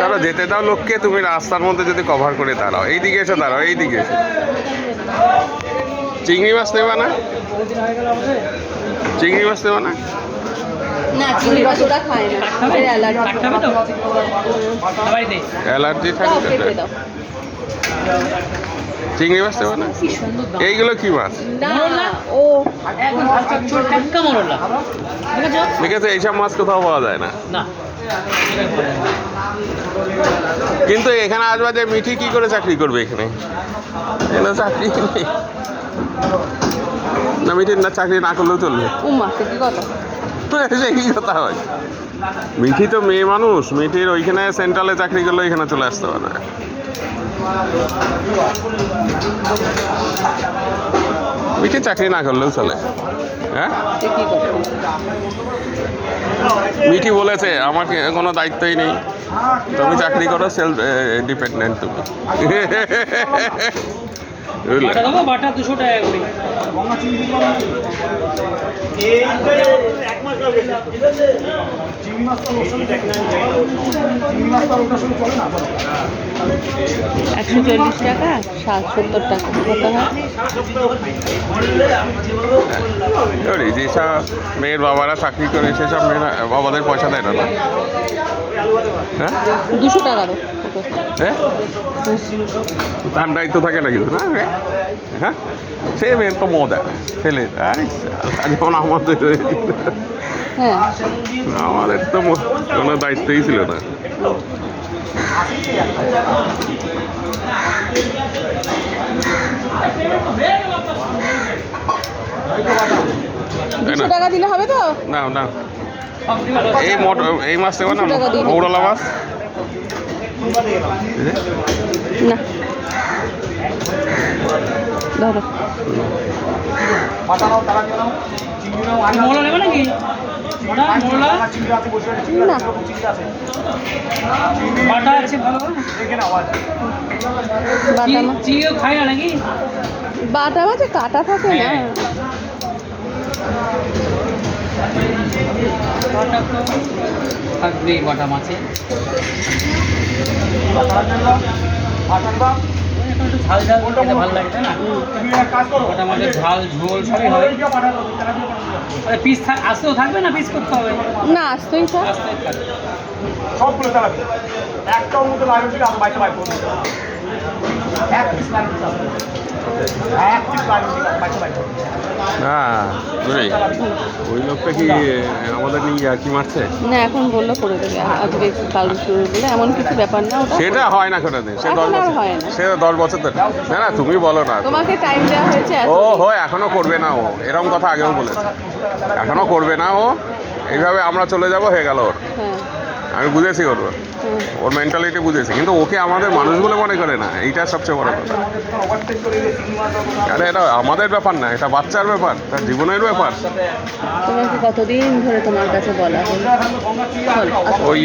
চলো যেতে দাও লোককে, তুমি রাস্তার মধ্যে যদি কভার করে দাঁড়াও। এইদিকে এসে দাঁড়াও, এইদিকে এসে। চিংড়ি মাছ নেবা না? চিংড়ি মাছ নেবা না? অ্যালার্জি থাকে। চিংড়ি মাছ নেবা না? এইগুলো কি মাছ? ঠিক আছে, এইসব মাছ কোথাও পাওয়া যায় না। কিন্তু এখানে আসবা যে মিঠি কি করে চাকরি করবে এখানে? এখানে চাকরি নেই না, মিঠির না চাকরি না করলেও চলবে। কি কথা হয়? মিঠি তো মেয়ে মানুষ, মিঠির ওইখানে সেন্ট্রালে চাকরি করলে এখানে চলে আসতে পারে না। মিঠি চাকরি না করলেও চলে। হ্যাঁ, মিঠি বলেছে আমাকে কোনো দায়িত্বই নেই, তুমি চাকরি করো, সেলফ ডিপেন্ডেন্ট তুমি। বাটা 200 টাকা করে। চিংড়ি মাছ 140 টাকা, 70 টাকা কত হয়? যেসব মেয়ের বাবারা চাকরি করে সেসব মেয়েরা বাবাদের পয়সা দেয় না। হ্যাঁ, 200 টাকারও। হ্যাঁ, তার দায়িত্ব থাকে না কিন্তু না। হ্যাঁ, সে মেয়ের তো মজা ফেলে যেমন আমাদের। হ্যাঁ, আমাদের তো কোনো দায়িত্বই ছিল না। টাকা দিলে হবে তো? না না, এই মাছ দেবো না, মৌরলা মাছ না, ধরো মোলা নেবে নাকি? বাটা আছে ভালো, খাই না নাকি? বাটা মাছে কাটা থাকে না, থাকবে বাটা মাছে। ঝাল ঝাল খেতে ভালো লাগে না, বাটা মাছের ঝাল ঝোল সবই হয়। পিস আসতেও থাকবে না, পিস করতে হবে না, আসতেই থাকবে সবগুলো চালাবে। একটাও মতো লাগবে না, বাইরে বাইরে করবে এক পিস লাগবে, এক পিস লাগবে বাইরে বাইরে করবে। ওই লোকটা কি আমাদের নিয়ে আর কি মারছে না? এখন বললো করে দেবে, আজকে কাল শুরু বলে এমন কিছু ব্যাপার না। সেটা হয় না কোনোদিন, সে 10 বছর হয় না, সে 10 বছর ধরে। না না, তুমি বলো না, তোমাকে টাইম দেওয়া হয়েছে। ও হয় এখনো করবে না, ও এরকম কথা আগেও বলেছে, এখনো করবে না ও। এইভাবে আমরা চলে যাব, হয়ে গেল ওর। আমি বুঝেছি ওর মেন্টালিটি বুঝেছি, কিন্তু ওকে আমাদের মানুষ বলে মনে করে না, এইটা সবচেয়ে বড় কথা। আরে এটা আমাদের ব্যাপার না, এটা বাচ্চার ব্যাপার, তার জীবনের ব্যাপার। তোমাকে কতদিন ধরে তোমার কাছে বলা হলো? ওই